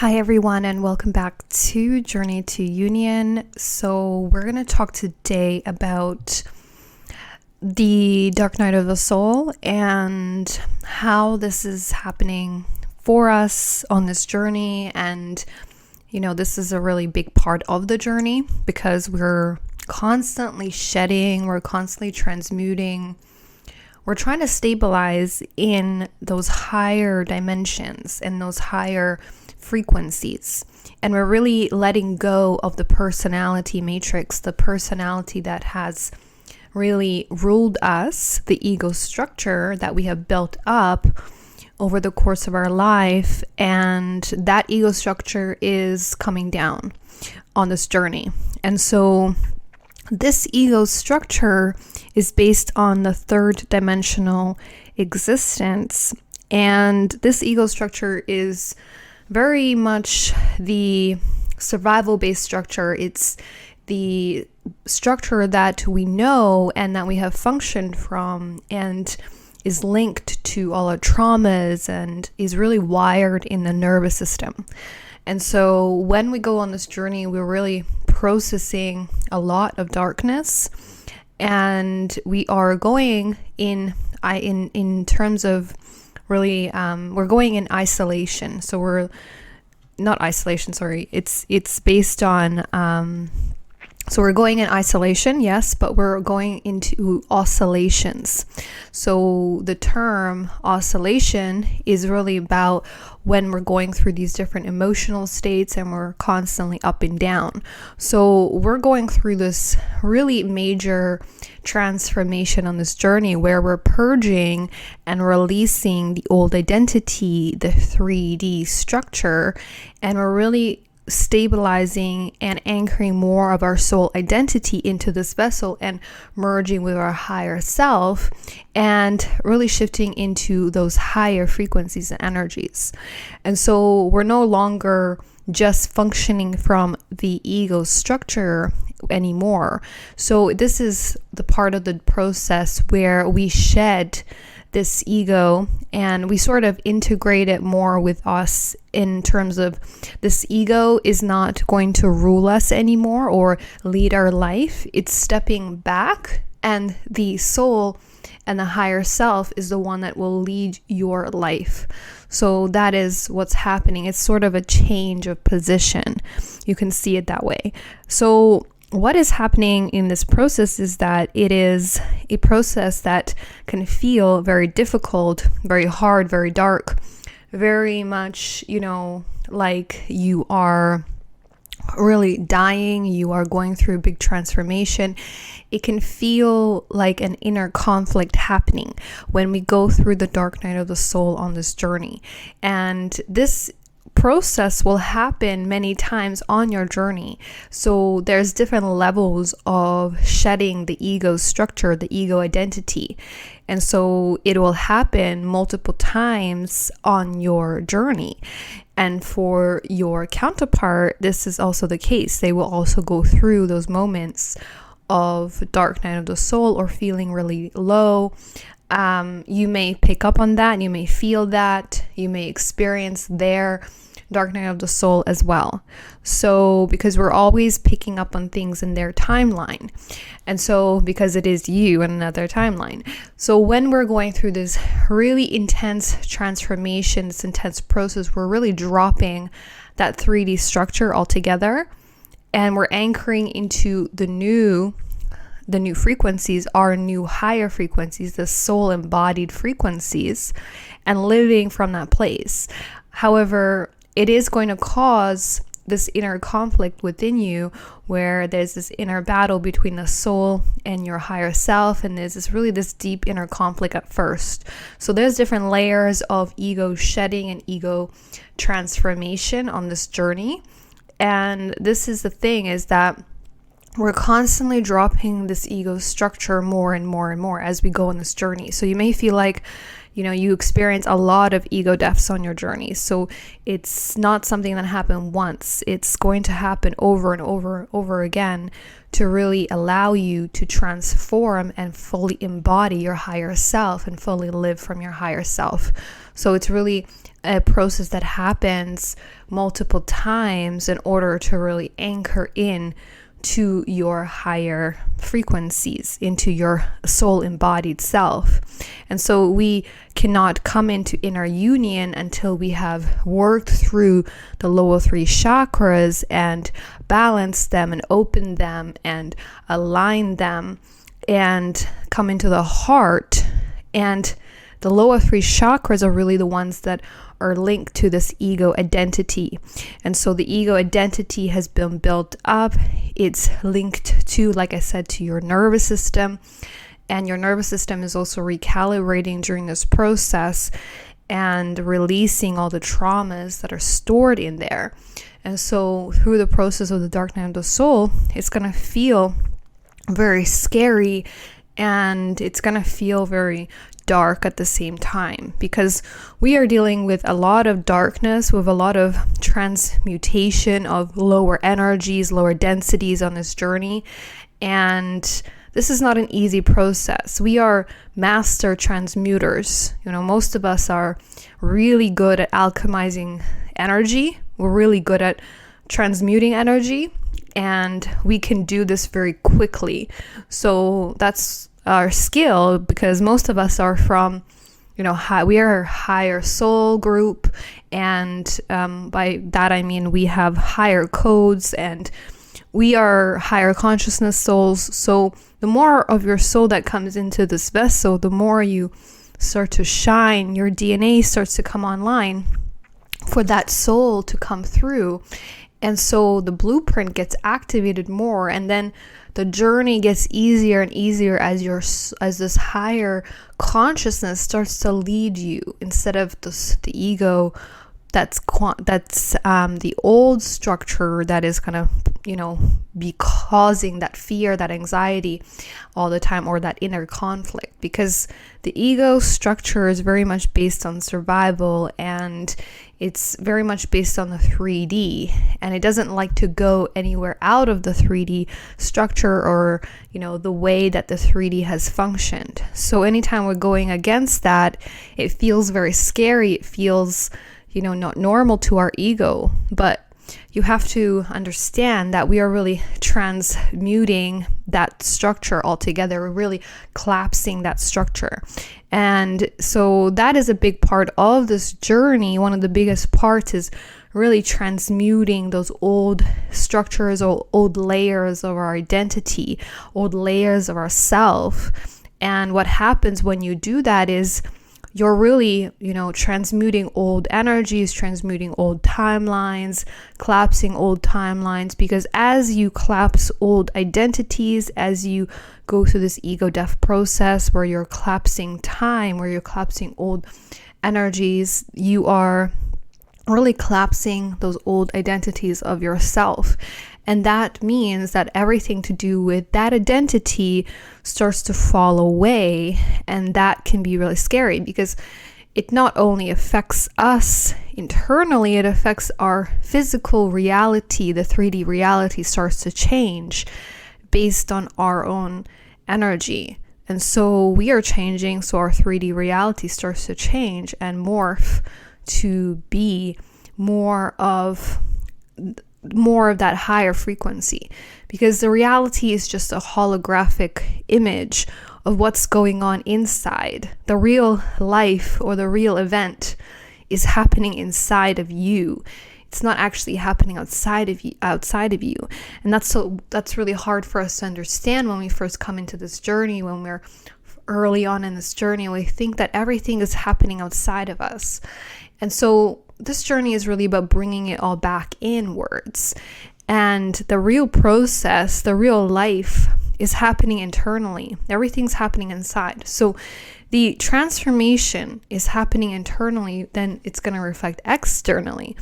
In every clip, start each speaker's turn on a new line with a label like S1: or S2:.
S1: Hi everyone, and welcome back to Journey to Union. So we're going to talk today about the dark night of the soul and how this is happening for us on this journey. And this is a really big part of the journey because we're constantly shedding, we're constantly transmuting. We're trying to stabilize in those higher dimensions and those higher frequencies. And we're really letting go of the personality matrix, the personality that has really ruled us, the ego structure that we have built up over the course of our life. And that ego structure is coming down on this journey. And so this ego structure is based on the third dimensional existence. And this ego structure is very much the survival-based structure. It's the structure that we know and that we have functioned from and is linked to all our traumas and is really wired in the nervous system. And so when we go on this journey, we're really processing a lot of darkness, and we are going in terms of really we're going in isolation. So we're not isolation, sorry. It's based on so we're going in isolation, yes, but we're going into oscillations. So the term oscillation is really about when we're going through these different emotional states and we're constantly up and down. So we're going through this really major transformation on this journey where we're purging and releasing the old identity, the 3D structure, and we're really stabilizing and anchoring more of our soul identity into this vessel and merging with our higher self and really shifting into those higher frequencies and energies. And so we're no longer just functioning from the ego structure anymore. So this is the part of the process where we shed this ego and we sort of integrate it more with us in terms of this ego is not going to rule us anymore or lead our life. It's stepping back, and the soul and the higher self is the one that will lead your life. So that is what's happening. It's sort of a change of position. You can see it that way. So what is happening in this process is that it is a process that can feel very difficult, very hard, very dark, very much, like you are really dying, you are going through a big transformation. It can feel like an inner conflict happening when we go through the dark night of the soul on this journey. And this process will happen many times on your journey. So there's different levels of shedding the ego structure, the ego identity. And so it will happen multiple times on your journey. And for your counterpart, this is also the case. They will also go through those moments of dark night of the soul or feeling really low. You may pick up on that, you may feel that, you may experience their dark night of the soul as well. So because we're always picking up on things in their timeline, and so because it is you in another timeline. So when we're going through this really intense transformation, this intense process, we're really dropping that 3D structure altogether, and we're anchoring into the new frequencies, our new higher frequencies, the soul embodied frequencies, and living from that place. However, it is going to cause this inner conflict within you where there's this inner battle between the soul and your higher self, and there's this deep inner conflict at first. So there's different layers of ego shedding and ego transformation on this journey. And this is the thing, is that we're constantly dropping this ego structure more and more and more as we go on this journey. So you may feel like, you experience a lot of ego deaths on your journey. So it's not something that happened once. It's going to happen over and over and over again to really allow you to transform and fully embody your higher self and fully live from your higher self. So it's really a process that happens multiple times in order to really anchor in to your higher frequencies, into your soul embodied self. And so we cannot come into inner union until we have worked through the lower 3 chakras and balanced them and opened them and aligned them and come into the heart. And the lower 3 chakras are really the ones that are linked to this ego identity. And so the ego identity has been built up. It's linked to, like I said, to your nervous system. And your nervous system is also recalibrating during this process and releasing all the traumas that are stored in there. And so through the process of the dark night of the soul, it's going to feel very scary, and it's going to feel very dark at the same time, because we are dealing with a lot of darkness, with a lot of transmutation of lower energies, lower densities on this journey. And this is not an easy process. We are master transmuters. Most of us are really good at alchemizing energy. We're really good at transmuting energy, and we can do this very quickly. So that's our skill, because most of us are from, we are a higher soul group, and by that I mean we have higher codes, and we are higher consciousness souls. So the more of your soul that comes into this vessel, the more you start to shine, your DNA starts to come online for that soul to come through. And so the blueprint gets activated more, and then the journey gets easier and easier as this higher consciousness starts to lead you, instead of the ego that's the old structure that is going to be causing that fear, that anxiety all the time, or that inner conflict. Because the ego structure is very much based on survival, and it's very much based on the 3D, and it doesn't like to go anywhere out of the 3D structure, or the way that the 3D has functioned. So anytime we're going against that, it feels very scary. It feels not normal to our ego. But you have to understand that we are really transmuting that structure altogether. We're really collapsing that structure. And so that is a big part of this journey. One of the biggest parts is really transmuting those old structures or old layers of our identity, old layers of ourself. And what happens when you do that is you're really, transmuting old energies, transmuting old timelines, collapsing old timelines, because as you collapse old identities, as you go through this ego death process where you're collapsing time, where you're collapsing old energies, you are really collapsing those old identities of yourself. And that means that everything to do with that identity starts to fall away. And that can be really scary, because it not only affects us internally, it affects our physical reality. The 3D reality starts to change based on our own energy. And so we are changing, so our 3D reality starts to change and morph to be more of that higher frequency, because the reality is just a holographic image of what's going on inside. The real life or the real event is happening inside of you. It's not actually happening outside of you. And that's really hard for us to understand when we first come into this journey, when we're early on in this journey. We think that everything is happening outside of us. And so this journey is really about bringing it all back inwards. And the real process, the real life is happening internally. Everything's happening inside. So the transformation is happening internally, then it's going to reflect externally.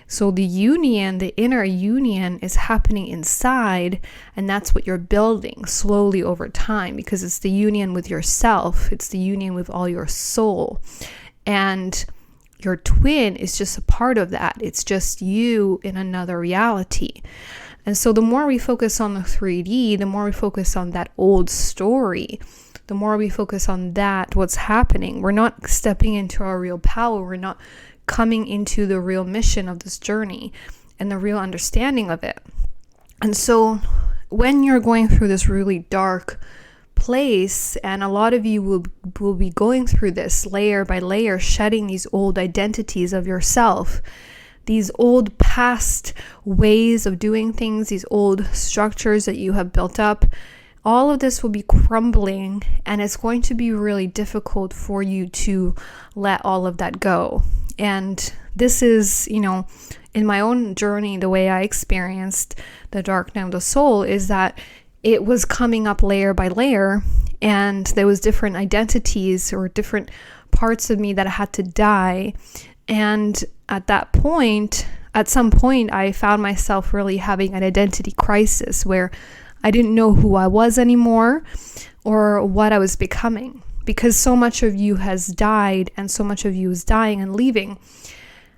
S1: So the union, the inner union is happening inside, and that's what you're building slowly over time, because it's the union with yourself. It's the union with all your soul. And your twin is just a part of that. It's just you in another reality. And so the more we focus on the 3D, the more we focus on that old story, the more we focus on that, what's happening. We're not stepping into our real power. We're not coming into the real mission of this journey and the real understanding of it. And so when you're going through this really dark place, and a lot of you will be going through this layer by layer, shedding these old identities of yourself, these old past ways of doing things, these old structures that you have built up, all of this will be crumbling, and it's going to be really difficult for you to let all of that go. And this is, in my own journey, the way I experienced the dark night of the soul is that it was coming up layer by layer, and there was different identities or different parts of me that had to die. And at some point, I found myself really having an identity crisis where I didn't know who I was anymore or what I was becoming, because so much of you has died and so much of you is dying and leaving.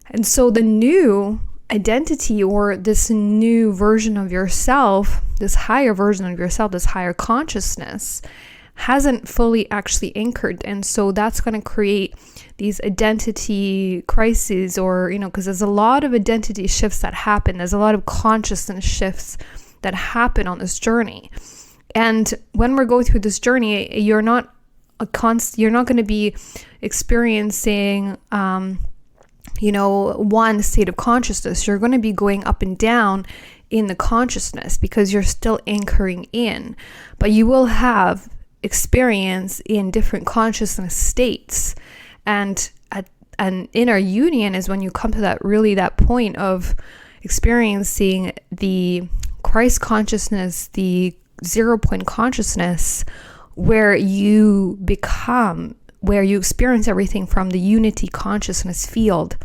S1: And so the new identity, or this new version of yourself, this higher version of yourself, this higher consciousness, hasn't fully actually anchored. And so that's going to create these identity crises, or, because there's a lot of identity shifts that happen. There's a lot of consciousness shifts that happen on this journey. And when we're going through this journey, you're not going to be experiencing one state of consciousness. You're going to be going up and down in the consciousness because you're still anchoring in, but you will have experience in different consciousness states. And an inner union is when you come to that point of experiencing the Christ consciousness, the 0 point consciousness, where you experience everything from the unity consciousness field.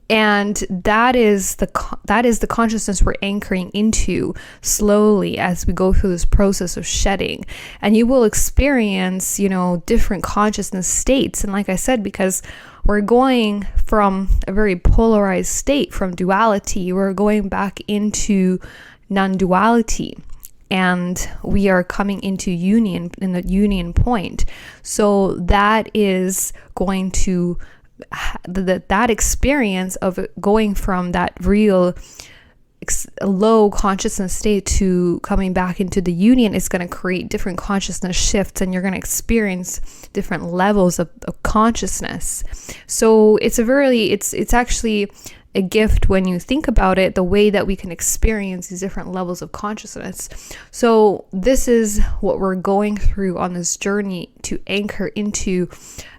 S1: And that is the consciousness we're anchoring into slowly as we go through this process of shedding. And you will experience, different consciousness states. And like I said, because we're going from a very polarized state, from duality, we're going back into non-duality. And we are coming into union, in the union point. So that is going to that experience of going from that real low consciousness state to coming back into the union is going to create different consciousness shifts, and you're going to experience different levels of consciousness. So it's actually a gift when you think about it, the way that we can experience these different levels of consciousness. So this is what we're going through on this journey to anchor into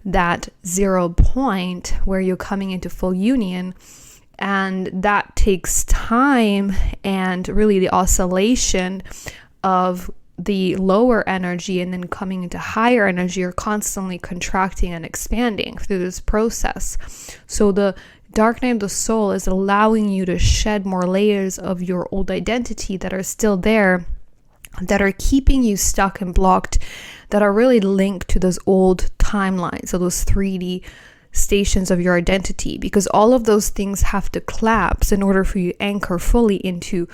S1: that 0 point where you're coming into full union. And that takes time, and really the oscillation of the lower energy and then coming into higher energy are constantly contracting and expanding through this process. So the dark night of the soul is allowing you to shed more layers of your old identity that are still there, that are keeping you stuck and blocked, that are really linked to those old timelines, so those 3D stations of your identity, because all of those things have to collapse in order for you to anchor fully into,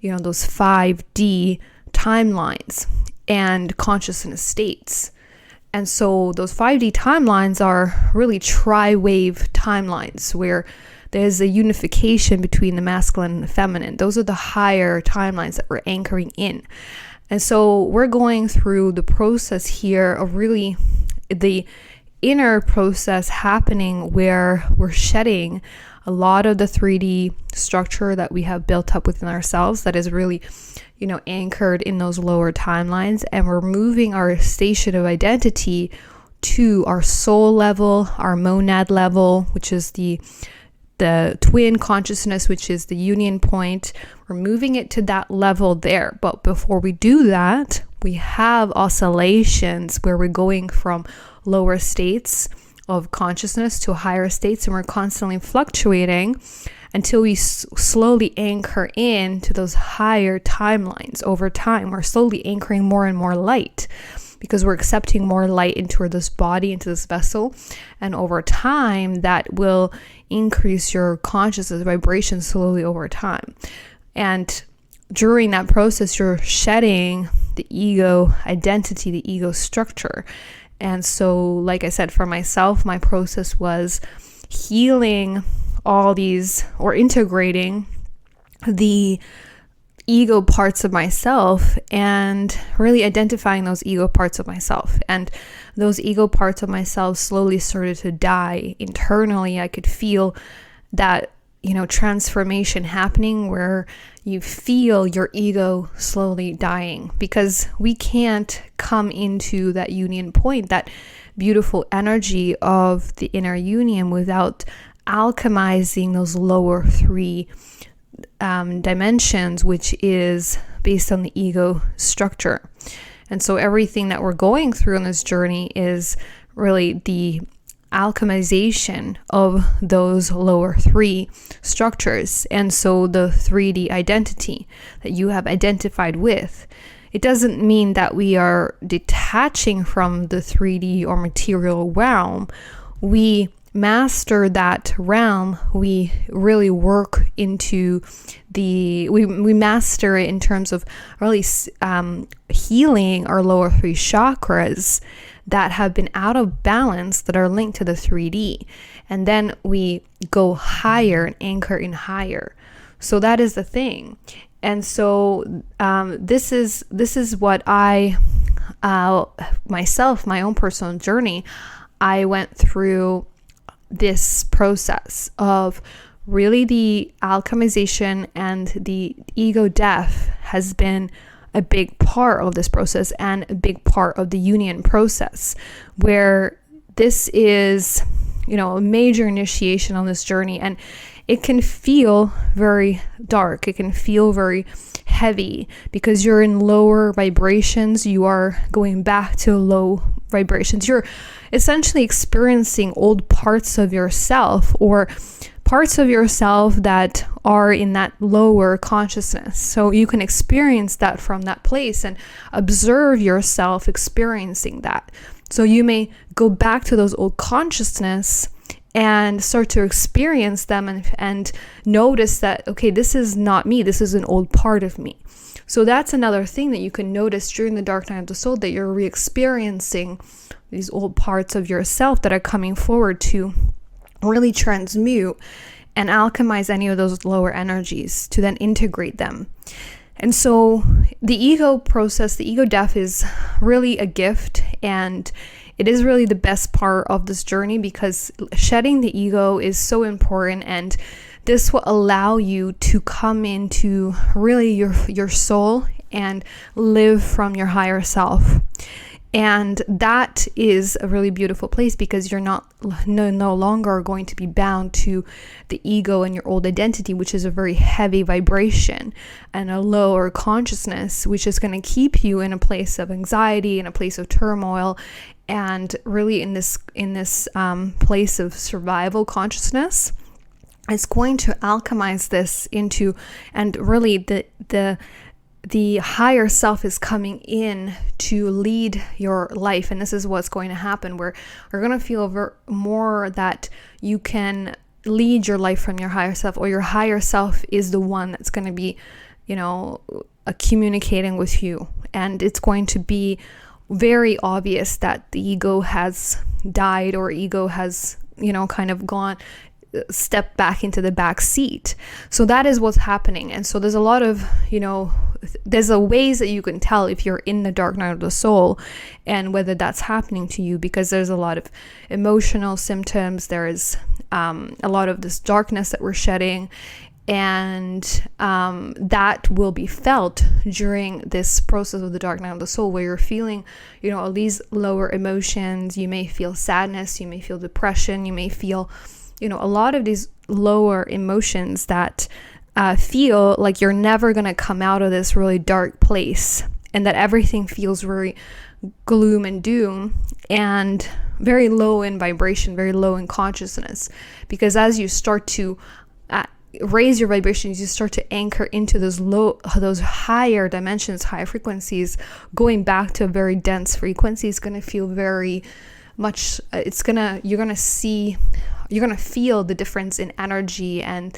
S1: those 5D timelines and consciousness states. And so those 5D timelines are really tri-wave timelines where there's a unification between the masculine and the feminine. Those are the higher timelines that we're anchoring in. And so we're going through the process here of really the inner process happening where we're shedding a lot of the 3D structure that we have built up within ourselves that is really, anchored in those lower timelines, and we're moving our station of identity to our soul level, our monad level, which is the twin consciousness, which is the union point. We're moving it to that level there. But before we do that, we have oscillations where we're going from lower states of consciousness to higher states, and we're constantly fluctuating until we slowly anchor in to those higher timelines. Over time, we're slowly anchoring more and more light because we're accepting more light into this body, into this vessel. And over time, that will increase your consciousness vibration slowly over time. And during that process, you're shedding the ego identity, the ego structure. And so, like I said, for myself, my process was, healing all these, or integrating the ego parts of myself, and really identifying those ego parts of myself. And those ego parts of myself slowly started to die internally. I could feel that, transformation happening, where you feel your ego slowly dying, because we can't come into that union point, that beautiful energy of the inner union, without alchemizing those lower three dimensions, which is based on the ego structure. And so everything that we're going through on this journey is really the alchemization of those lower three structures. And so the 3D identity that you have identified with, it doesn't mean that we are detaching from the 3D or material realm. We master that realm. We really work into we master it in terms of really healing our lower three chakras that have been out of balance, that are linked to the 3D. And then we go higher and anchor in higher. So that is the thing. And so this is what I myself, my own personal journey, I went through this process of really the alchemization, and the ego death has been a big part of this process, and a big part of the union process, where this is, a major initiation on this journey. And it can feel very dark. It can feel very heavy, because you're in lower vibrations. You are going back to low vibrations. You're essentially experiencing old parts of yourself, or parts of yourself that are in that lower consciousness. So you can experience that from that place and observe yourself experiencing that. So you may go back to those old consciousness and start to experience them, and notice that, okay, this is not me. This is an old part of me. So that's another thing that you can notice during the dark night of the soul, that you're re-experiencing these old parts of yourself that are coming forward to really transmute and alchemize any of those lower energies, to then integrate them. And so the ego process, the ego death, is really a gift, and it is really the best part of this journey, because shedding the ego is so important, and this will allow you to come into really your soul and live from your higher self. And that is a really beautiful place, because you're no longer going to be bound to the ego and your old identity, which is a very heavy vibration, and a lower consciousness, which is going to keep you in a place of anxiety, in a place of turmoil, and really in this place of survival consciousness. It's going to alchemize this into, and really the higher self is coming in to lead your life. And this is what's going to happen, where you're going to feel more that you can lead your life from your higher self, or your higher self is the one that's going to be, communicating with you. And it's going to be very obvious that the ego has died, or ego has, kind of gone, step back into the back seat. So that is what's happening. And so there's a lot of, there's a ways that you can tell if you're in the dark night of the soul, and whether that's happening to you, because there's a lot of emotional symptoms. There is a lot of this darkness that we're shedding, and that will be felt during this process of the dark night of the soul, where you're feeling, all these lower emotions. You may feel sadness, you may feel depression, you may feel a lot of these lower emotions that feel like you're never going to come out of this really dark place, and that everything feels very gloom and doom, and very low in vibration, very low in consciousness. Because as you start to raise your vibrations, you start to anchor into those higher dimensions, higher frequencies. Going back to a very dense frequency is going to feel very much, you're going to feel the difference in energy, and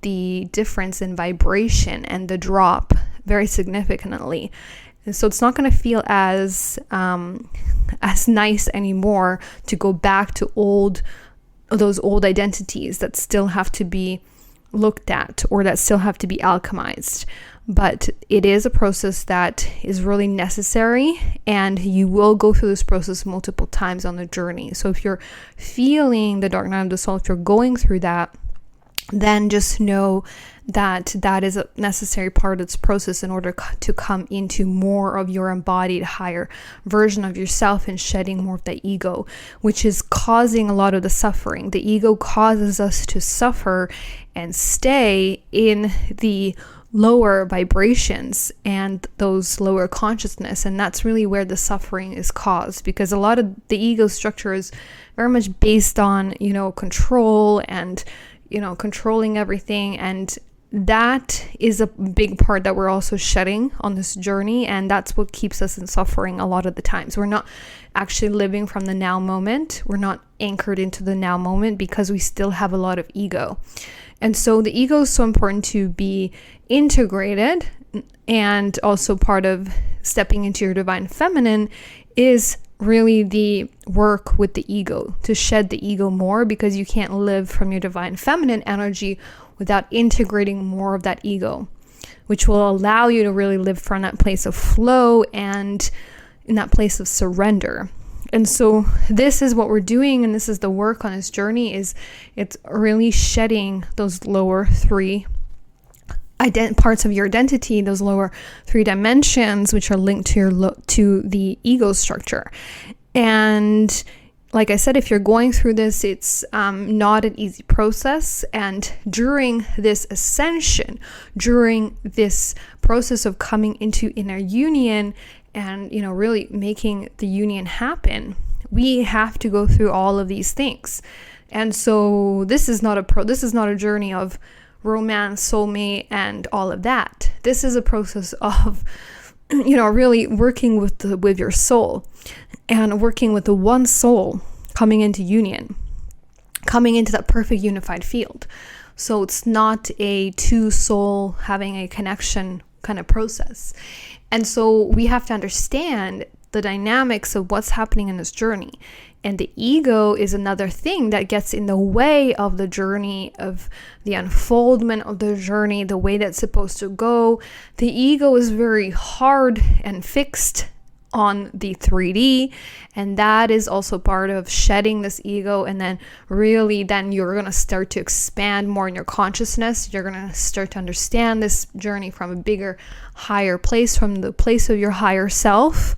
S1: the difference in vibration, and the drop very significantly. And so it's not going to feel as nice anymore to go back to old those old identities that still have to be looked at or that still have to be alchemized. But it is a process that is really necessary, and you will go through this process multiple times on the journey. So if you're feeling the dark night of the soul, if you're going through that, then just know that that is a necessary part of this process in order to come into more of your embodied higher version of yourself and shedding more of the ego, which is causing a lot of the suffering. The ego causes us to suffer and stay in the lower vibrations and those lower consciousness, and that's really where the suffering is caused, because a lot of the ego structure is very much based on control and controlling everything, and that is a big part that we're also shedding on this journey, and that's what keeps us in suffering a lot of the times. We're not actually living from the now moment. We're not anchored into the now moment because we still have a lot of ego. And so the ego is so important to be integrated, and also part of stepping into your divine feminine is really the work with the ego, to shed the ego more, because you can't live from your divine feminine energy without integrating more of that ego, which will allow you to really live from that place of flow and in that place of surrender. And so this is what we're doing, and this is the work on this journey, is it's really shedding those lower three parts of your identity, those lower three dimensions, which are linked to the ego structure. And like I said, if you're going through this, it's not an easy process. And during this ascension, during this process of coming into inner union and really making the union happen, we have to go through all of these things. And so this is not a journey of romance, soulmate, and all of that. This is a process of really working with your soul, and working with the one soul coming into union, coming into that perfect unified field. So it's not a two soul having a connection kind of process. And so we have to understand the dynamics of what's happening in this journey. And the ego is another thing that gets in the way of the journey, of the unfoldment of the journey, the way that's supposed to go. The ego is very hard and fixed on the 3D, and that is also part of shedding this ego. And then you're going to start to expand more in your consciousness. You're going to start to understand this journey from a bigger, higher place, from the place of your higher self.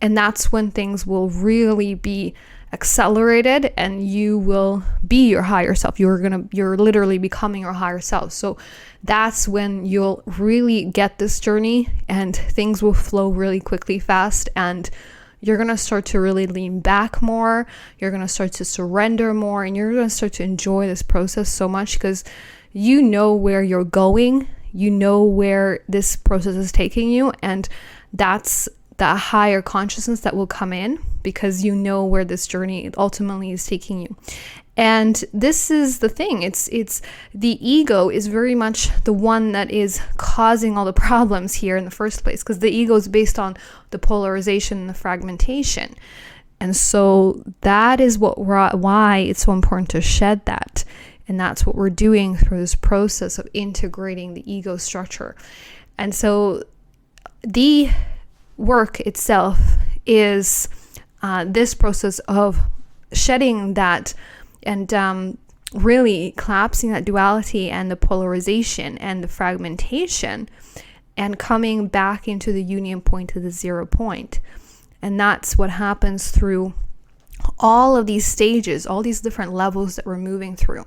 S1: And that's when things will really be accelerated, and you will be your higher self. You're literally becoming your higher self. So that's when you'll really get this journey, and things will flow really quickly, fast, and you're going to start to really lean back more. You're going to start to surrender more, and you're going to start to enjoy this process so much, because you know where you're going. You know where this process is taking you, and that's the higher consciousness that will come in, because you know where this journey ultimately is taking you. And this is the thing, it's the ego is very much the one that is causing all the problems here in the first place, because the ego is based on the polarization and the fragmentation. And so that is why it's so important to shed that. And that's what we're doing through this process of integrating the ego structure. And so the work itself is this process of shedding that and really collapsing that duality and the polarization and the fragmentation, and coming back into the union point, to the 0 point. And that's what happens through all of these stages, all these different levels that we're moving through.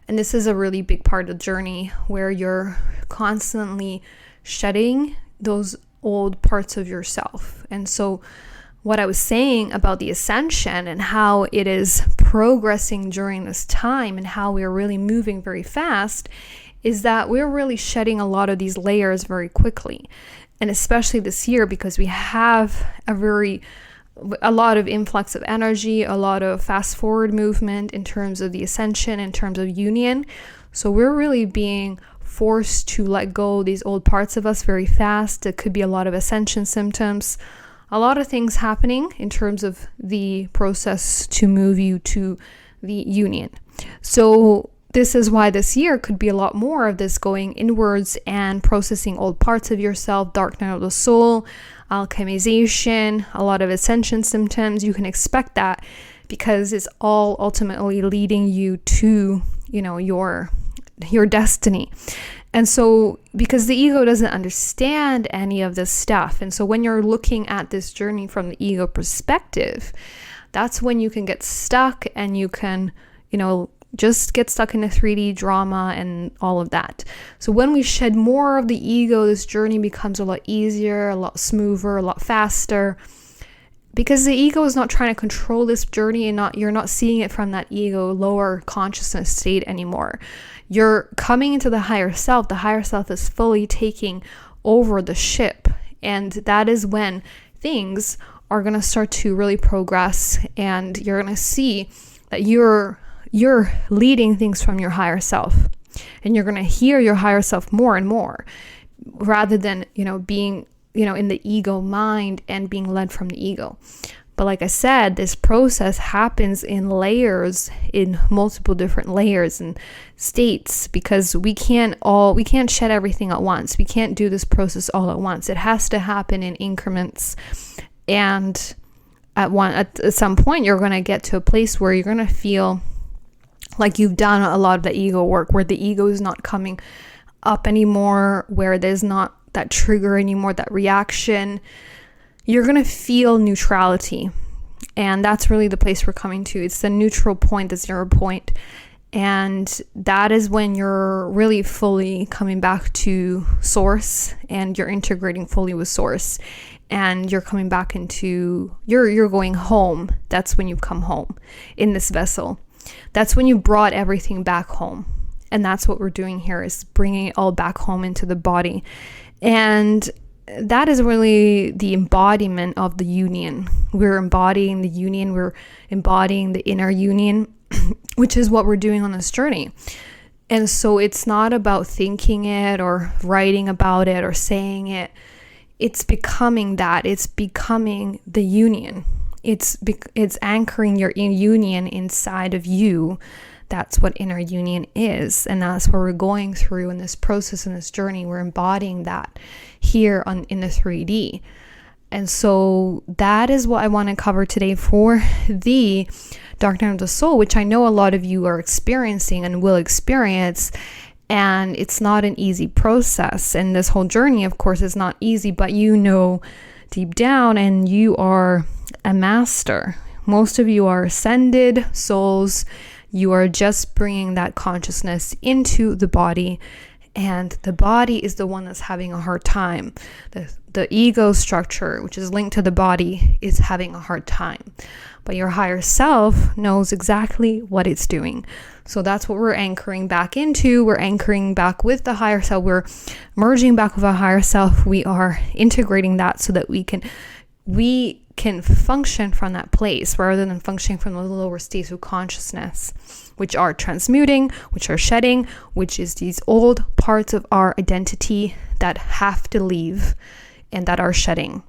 S1: And this is a really big part of the journey, where you're constantly shedding those old parts of yourself. And so what I was saying about the ascension and how it is progressing during this time, and how we're really moving very fast, is that we're really shedding a lot of these layers very quickly. And especially this year, because we have a lot of influx of energy, a lot of fast forward movement in terms of the ascension, in terms of union. So we're really being forced to let go of these old parts of us very fast. It could be a lot of ascension symptoms, a lot of things happening in terms of the process to move you to the union. So this is why this year could be a lot more of this going inwards and processing old parts of yourself, dark night of the soul, alchemization, a lot of ascension symptoms. You can expect that because it's all ultimately leading you to, your destiny. And so because the ego doesn't understand any of this stuff, and so when you're looking at this journey from the ego perspective, that's when you can get stuck and you can, just get stuck in a 3D drama and all of that. So when we shed more of the ego, this journey becomes a lot easier, a lot smoother, a lot faster, because the ego is not trying to control this journey, and you're not seeing it from that ego lower consciousness state anymore. You're coming into the higher self. The higher self is fully taking over the ship, and that is when things are going to start to really progress, and you're going to see that you're leading things from your higher self, and you're going to hear your higher self more and more, rather than being in the ego mind and being led from the ego. But like I said, this process happens in layers, in multiple different layers and states, because we can't shed everything at once. We can't do this process all at once. It has to happen in increments, and at some point you're going to get to a place where you're going to feel like you've done a lot of the ego work, where the ego is not coming up anymore, where there's not that trigger anymore, that reaction. You're going to feel neutrality. And that's really the place we're coming to. It's the neutral point, the 0 point. And that is when you're really fully coming back to source, and you're integrating fully with source, and you're coming back into, you're going home. That's when you've come home in this vessel. That's when you brought everything back home. And that's what we're doing here, is bringing it all back home into the body. And that is really the embodiment of the union. We're embodying the union. We're embodying the inner union, which is what we're doing on this journey. And so it's not about thinking it or writing about it or saying it. It's becoming that. It's becoming the union. It's anchoring your union inside of you. That's what inner union is. And that's what we're going through in this process, in this journey. We're embodying that here in the 3D. And so that is what I want to cover today for the dark night of the soul, which I know a lot of you are experiencing and will experience. And it's not an easy process. And this whole journey, of course, is not easy, but deep down, and you are a master. Most of you are ascended souls. You are just bringing that consciousness into the body, and the body is the one that's having a hard time. The ego structure, which is linked to the body, is having a hard time. But your higher self knows exactly what it's doing. So that's what we're anchoring back into. We're anchoring back with the higher self. We're merging back with our higher self. We are integrating that so that we can function from that place rather than functioning from the lower states of consciousness, which are transmuting, which are shedding, which is these old parts of our identity that have to leave and that are shedding.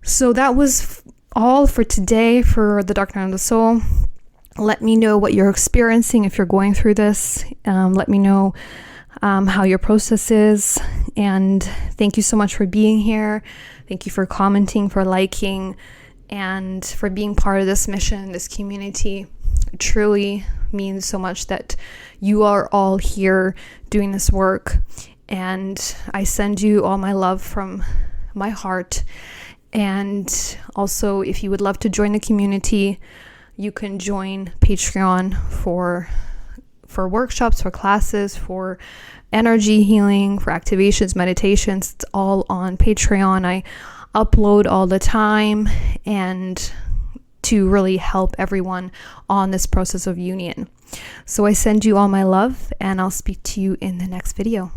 S1: So that was all for today for the Dark Night of the Soul. Let me know what you're experiencing if you're going through this. Let me know how your process is. And thank you so much for being here. Thank you for commenting, for liking, and for being part of this mission, this community. It truly means so much that you are all here doing this work. And I send you all my love from my heart. And also, if you would love to join the community, you can join Patreon for workshops, for classes, for energy healing, for activations, meditations. It's all on Patreon. I upload all the time, and to really help everyone on this process of union. So I send you all my love, and I'll speak to you in the next video.